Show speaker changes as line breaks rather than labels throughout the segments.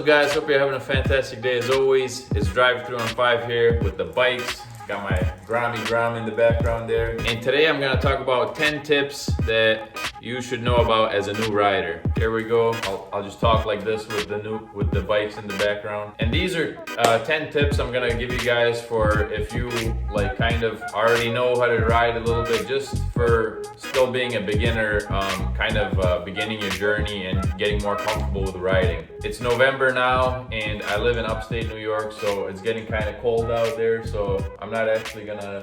up, guys? Hope you're having a fantastic day as always. It's Drive Through on 5 here with the bikes. Got my Grom in the background there. And today I'm gonna talk about 10 tips that you should know about as a new rider. Here we go. I'll just talk like this with the bikes in the background. And these are 10 tips I'm gonna give you guys for if you like kind of already know how to ride a little bit, just for still being a beginner, beginning your journey and getting more comfortable with riding. It's November now and I live in upstate New York, so it's getting kind of cold out there, so I'm not actually gonna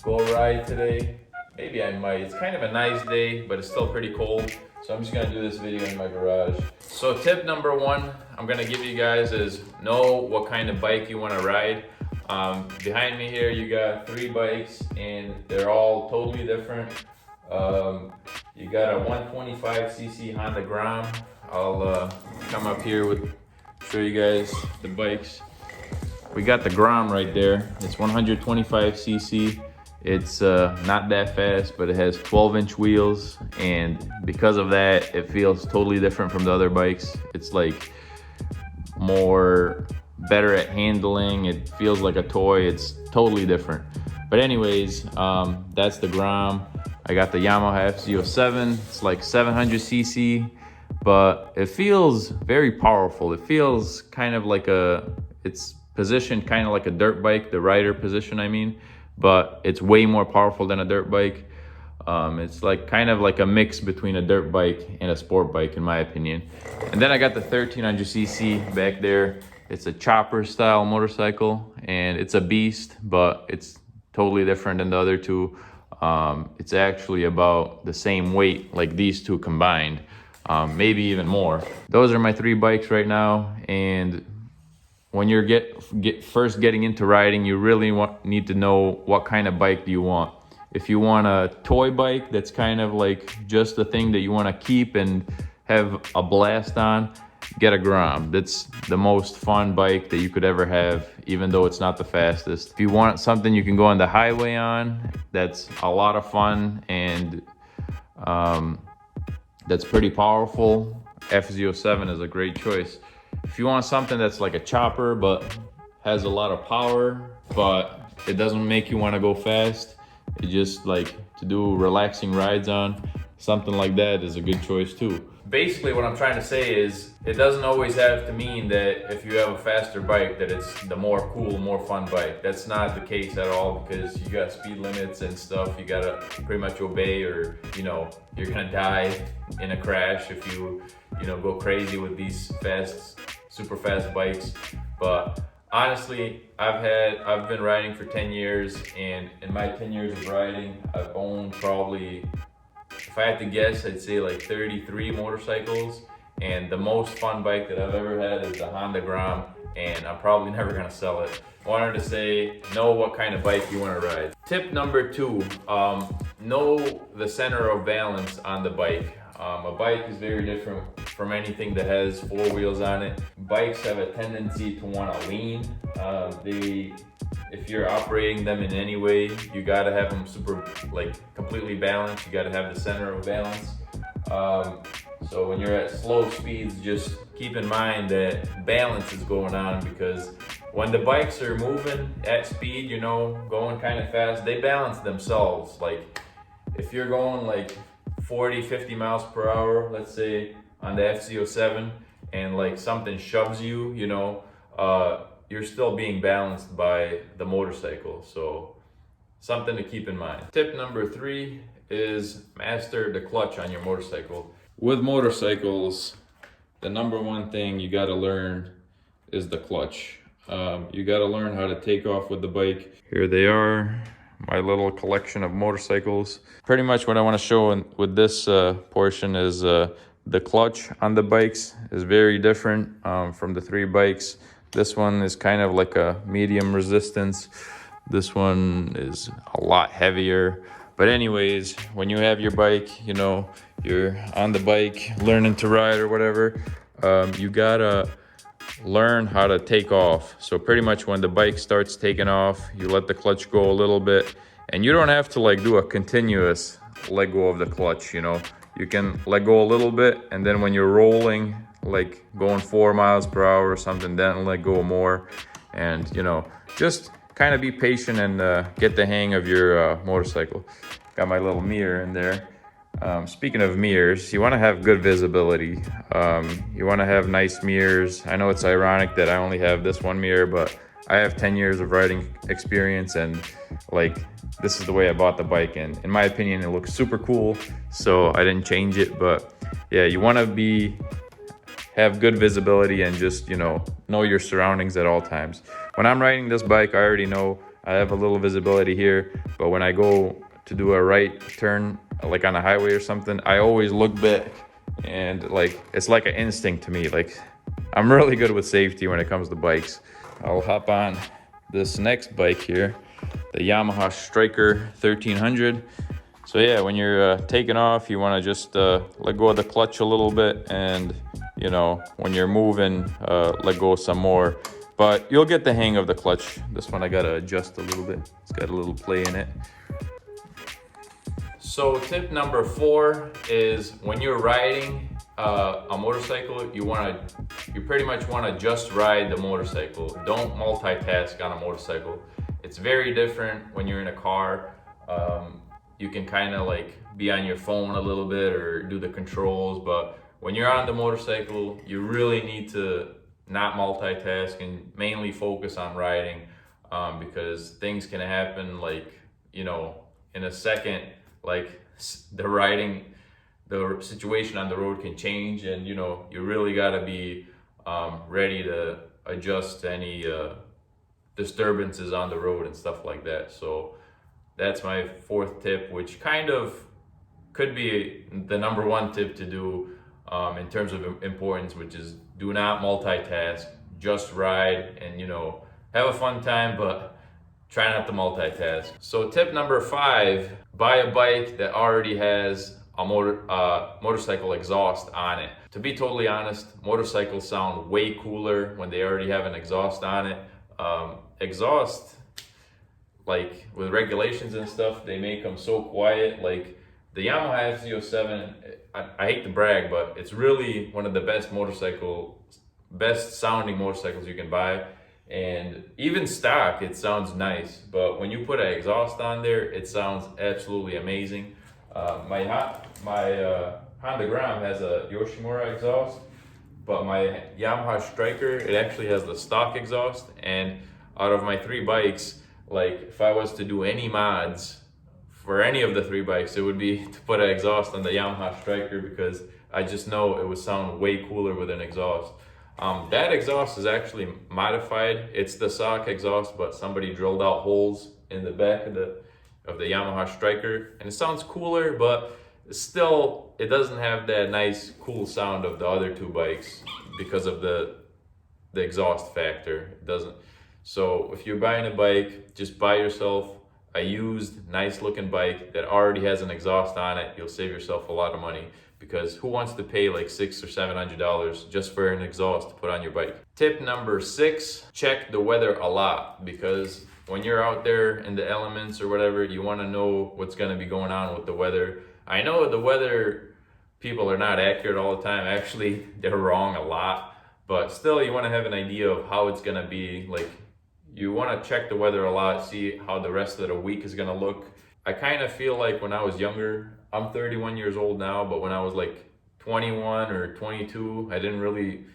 go ride today. Maybe I might. It's kind of a nice day, but it's still pretty cold. So I'm just gonna do this video in my garage. So tip number one I'm gonna give you guys is know what kind of bike you wanna ride. Behind me here, you got 3 bikes and they're all totally different. You got a 125cc Honda Grom. I'll come up here show you guys the bikes. We got the Grom right there. It's 125cc. It's not that fast, but it has 12-inch wheels, and because of that, it feels totally different from the other bikes. It's like better at handling. It feels like a toy. It's totally different. But anyways, that's the Grom. I got the Yamaha FZ07. It's like 700cc, but it feels very powerful. It feels kind of like it's positioned kind of like a dirt bike, the rider position, I mean, but it's way more powerful than a dirt bike. It's like kind of like a mix between a dirt bike and a sport bike, in my opinion. And then I got the 1300cc back there. It's a chopper style motorcycle and it's a beast, but it's totally different than the other two. It's actually about the same weight like these two combined, maybe even more. Those are my 3 bikes right now, and when you're first getting into riding, you really need to know what kind of bike do you want. If you want a toy bike that's kind of like just the thing that you want to keep and have a blast on, get a Grom. That's the most fun bike that you could ever have, even though it's not the fastest. If you want something you can go on the highway on, that's a lot of fun and that's pretty powerful, FZ07 is a great choice. If you want something that's like a chopper but has a lot of power, but it doesn't make you want to go fast, it just like to do relaxing rides on, something like that is a good choice too. Basically what I'm trying to say is it doesn't always have to mean that if you have a faster bike that it's the more cool, more fun bike. That's not the case at all, because you got speed limits and stuff you gotta pretty much obey, or you're gonna die in a crash if you go crazy with these super fast bikes. But honestly, I've been riding for 10 years, and in my 10 years of riding, I've owned probably, if I had to guess, I'd say like 33 motorcycles, and the most fun bike that I've ever had is the Honda Grom, and I'm probably never gonna sell it. I wanted to say, know what kind of bike you wanna ride. Tip number 2, know the center of balance on the bike. A bike is very different from anything that has 4 wheels on it. Bikes have a tendency to want to lean. If you're operating them in any way, you gotta have them completely balanced. You gotta have the center of balance. So when you're at slow speeds, just keep in mind that balance is going on, because when the bikes are moving at speed, going kind of fast, they balance themselves. Like if you're going like 40, 50 miles per hour, let's say on the FZ07, and like something shoves you, you're still being balanced by the motorcycle. So something to keep in mind. Tip number 3 is master the clutch on your motorcycle. With motorcycles, the number one thing you gotta learn is the clutch. You gotta learn how to take off with the bike. Here they are, my little collection of motorcycles. Pretty much what I want to show with this portion is the clutch on the bikes is very different from the 3 bikes. This one is kind of like a medium resistance. This one is a lot heavier. But anyways, when you have your bike, you're on the bike learning to ride or whatever, you gotta learn how to take off. So pretty much when the bike starts taking off, you let the clutch go a little bit, and you don't have to like do a continuous let go of the clutch. You can let go a little bit, and then when you're rolling, like going 4 miles per hour or something, then let go more. And just kind of be patient and get the hang of your motorcycle. Got my little mirror in there. Speaking of mirrors, you want to have good visibility. You want to have nice mirrors. I know it's ironic that I only have this one mirror, but I have 10 years of riding experience, and like, this is the way I bought the bike, and in my opinion it looks super cool, so I didn't change it. But yeah, you want to have good visibility and just know your surroundings at all times. When I'm riding this bike, I already know I have a little visibility here, but when I go to do a right turn, like on a highway or something, I always look back, and like, it's like an instinct to me. Like, I'm really good with safety when it comes to bikes. I'll hop on this next bike here, the Yamaha Striker 1300. So yeah, when you're taking off, you want to just let go of the clutch a little bit, and when you're moving, let go some more. But you'll get the hang of the clutch. This one I gotta adjust a little bit. It's got a little play in it. So tip number 4 is, when you're riding a motorcycle, you pretty much want to just ride the motorcycle. Don't multitask on a motorcycle. It's very different when you're in a car. You can kind of like be on your phone a little bit or do the controls, but when you're on the motorcycle, you really need to not multitask and mainly focus on riding, because things can happen, like, in a second. Like, the situation on the road can change, and you really got to be ready to adjust to any disturbances on the road and stuff like that. So that's my 4th tip, which kind of could be the number 1 tip to do in terms of importance, which is do not multitask, just ride, and have a fun time, but try not to multitask. So tip number 5, buy a bike that already has a motorcycle exhaust on it. To be totally honest, motorcycles sound way cooler when they already have an exhaust on it. Exhaust, like with regulations and stuff, they make them so quiet. Like the Yamaha FZ07, I hate to brag, but it's really one of the best sounding motorcycles you can buy. And even stock, it sounds nice, but when you put an exhaust on there, it sounds absolutely amazing. My Honda Gram has a Yoshimura exhaust, but my Yamaha Striker, it actually has the stock exhaust. And out of my 3 bikes, like, if I was to do any mods for any of the 3 bikes, it would be to put an exhaust on the Yamaha Striker, because I just know it would sound way cooler with an exhaust. That exhaust is actually modified. It's the stock exhaust, but somebody drilled out holes in the back of the Yamaha Striker, and it sounds cooler, but still, it doesn't have that nice, cool sound of the other 2 bikes because of the exhaust factor. It doesn't. So if you're buying a bike, just buy yourself a used, nice-looking bike that already has an exhaust on it. You'll save yourself a lot of money, because who wants to pay like $600 or $700 just for an exhaust to put on your bike? Tip number 6, check the weather a lot, because when you're out there in the elements or whatever, you want to know what's going to be going on with the weather. I know the weather people are not accurate all the time. Actually, they're wrong a lot, but still, you want to have an idea of how it's going to be. Like, you want to check the weather a lot, see how the rest of the week is going to look. I kind of feel like when I was younger, I'm 31 years old now, but when I was like 21 or 22, I didn't really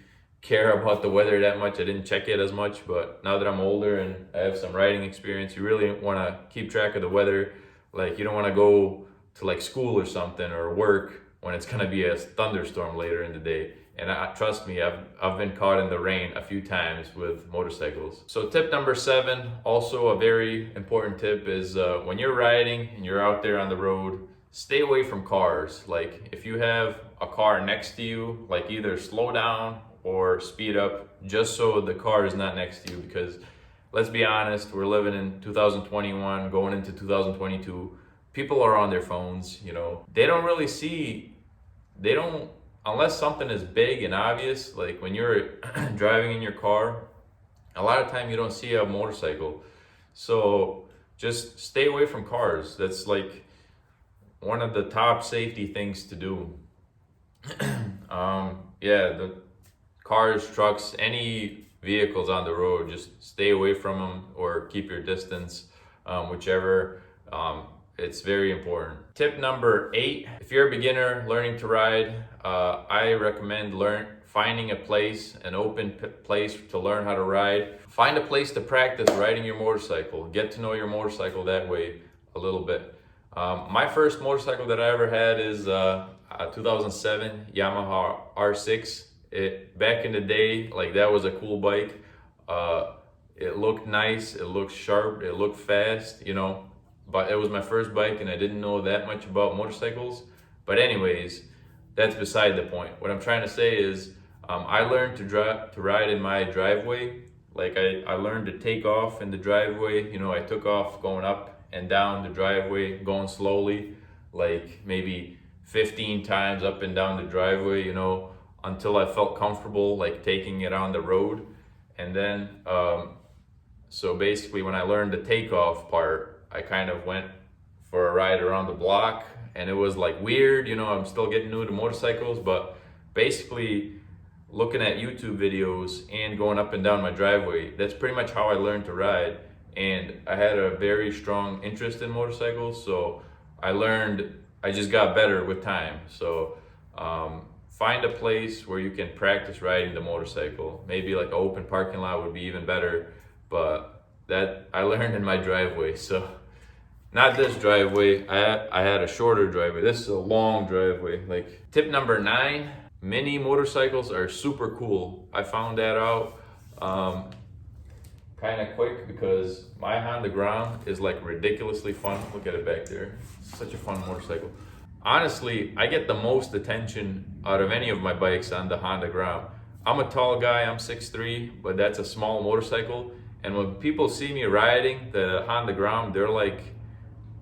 care about the weather that much. I didn't check it as much. But now that I'm older and I have some riding experience, you really want to keep track of the weather. Like, you don't want to go to like school or something or work when it's going to be a thunderstorm later in the day. And trust me, I've been caught in the rain a few times with motorcycles. So tip number 7, also a very important tip, is when you're riding and you're out there on the road, stay away from cars. Like, if you have a car next to you, like, either slow down or speed up, just so the car is not next to you. Because let's be honest, we're living in 2021, going into 2022. People are on their phones, They don't really see, unless something is big and obvious, like when you're driving in your car, a lot of time you don't see a motorcycle. So just stay away from cars. That's like one of the top safety things to do. cars, trucks, any vehicles on the road, just stay away from them or keep your distance, whichever. It's very important. Tip number 8, if you're a beginner learning to ride, I recommend finding a place, an open place to learn how to ride. Find a place to practice riding your motorcycle. Get to know your motorcycle that way a little bit. My first motorcycle that I ever had is a 2007 Yamaha R6. Back in the day, like, that was a cool bike. It looked nice, it looked sharp, it looked fast, you know, but it was my first bike and I didn't know that much about motorcycles. But anyways, that's beside the point. What I'm trying to say is, I learned to ride in my driveway. Like, I learned to take off in the driveway. You know, I took off going up and down the driveway, going slowly, like maybe 15 times up and down the driveway, you know, until I felt comfortable, like, taking it on the road. And then, so basically when I learned the takeoff part, I kind of went for a ride around the block, and it was like weird, you know, I'm still getting new to motorcycles, but basically looking at YouTube videos and going up and down my driveway, that's pretty much how I learned to ride. And I had a very strong interest in motorcycles, so I just got better with time. So find a place where you can practice riding the motorcycle. Maybe like an open parking lot would be even better, but that I learned in my driveway. So not this driveway, I had a shorter driveway. This is a long driveway. Like, tip number 9, mini motorcycles are super cool. I found that out kind of quick because my Honda Ground is like ridiculously fun. Look at it back there. It's such a fun motorcycle. Honestly, I get the most attention out of any of my bikes on the Honda Ground. I'm a tall guy, I'm 6'3", but that's a small motorcycle. And when people see me riding the Honda Ground, they're like,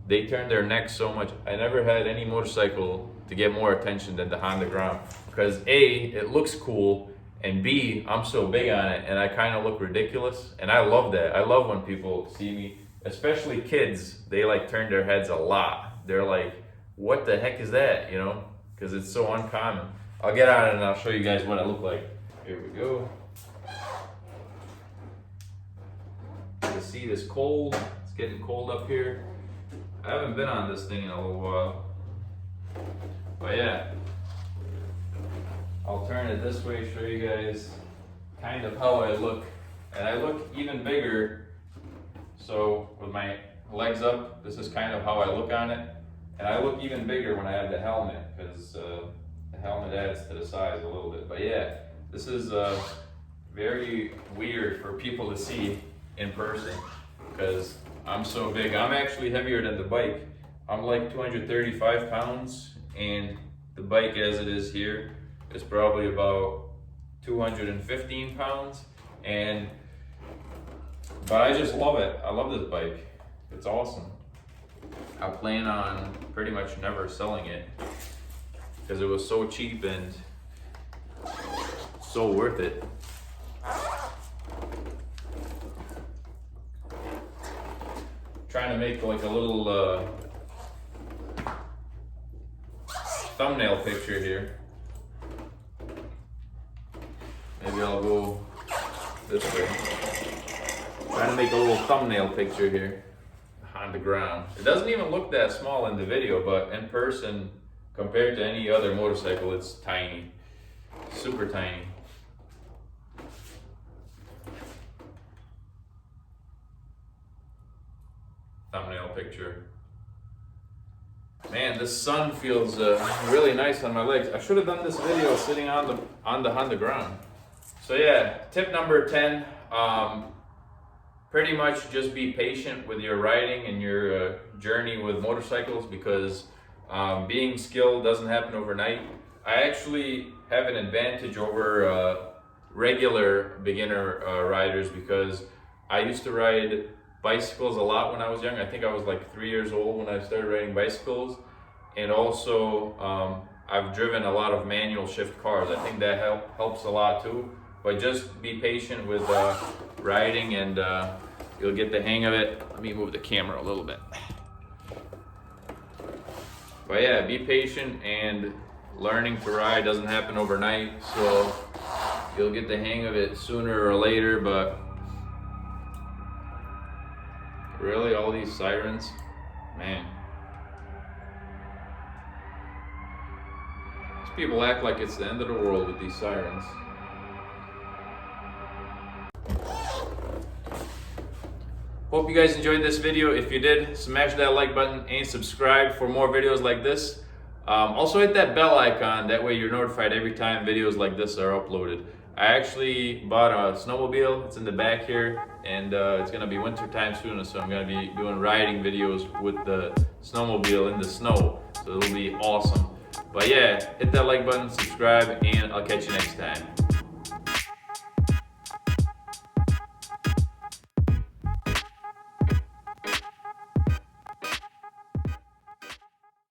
they turn their neck so much. I never had any motorcycle to get more attention than the Honda Ground, because A, it looks cool, and B, I'm so big on it and I kind of look ridiculous, and I love that. I love when people see me, especially kids. They like turn their heads a lot. They're like, what the heck is that, you know, because it's so uncommon. I'll get on it and I'll show you guys what I look like. Here we go. The seat is cold. It's getting cold up here. I haven't been on this thing in a little while, but yeah, I'll turn it this way, show you guys kind of how I look. And I look even bigger, so with my legs up, this is kind of how I look on it. And I look even bigger when I have the helmet, because the helmet adds to the size a little bit. But yeah, this is very weird for people to see in person, because I'm so big. I'm actually heavier than the bike. I'm like 235 pounds, and the bike as it is here is probably about 215 pounds. But I just love it. I love this bike. It's awesome. I plan on pretty much never selling it because it was so cheap and so worth it. Trying to make like a little thumbnail picture here. Maybe I'll go this way. Trying to make a little thumbnail picture here on the ground. It doesn't even look that small in the video, but in person, compared to any other motorcycle, it's tiny, super tiny. Thumbnail picture. Man, this sun feels really nice on my legs. I should have done this video sitting on the Honda Ground. So yeah, tip number 10. Pretty much just be patient with your riding and your journey with motorcycles, because being skilled doesn't happen overnight. I actually have an advantage over regular beginner riders, because I used to ride bicycles a lot when I was young. I think I was like 3 years old when I started riding bicycles. And also I've driven a lot of manual shift cars. I think that helps a lot too. But just be patient with riding, and you'll get the hang of it. Let me move the camera a little bit. But yeah, be patient, and learning to ride doesn't happen overnight. So You'll get the hang of it sooner or later, but really, all these sirens, man. These people act like it's the end of the world with these sirens. Hope you guys enjoyed this video. If you did, smash that like button and subscribe for more videos like this. Also hit that bell icon, that way you're notified every time videos like this are uploaded. I actually bought a snowmobile, it's in the back here, and it's gonna be winter time soon, so I'm gonna be doing riding videos with the snowmobile in the snow, so it'll be awesome. But yeah, hit that like button, subscribe, and I'll catch you next time.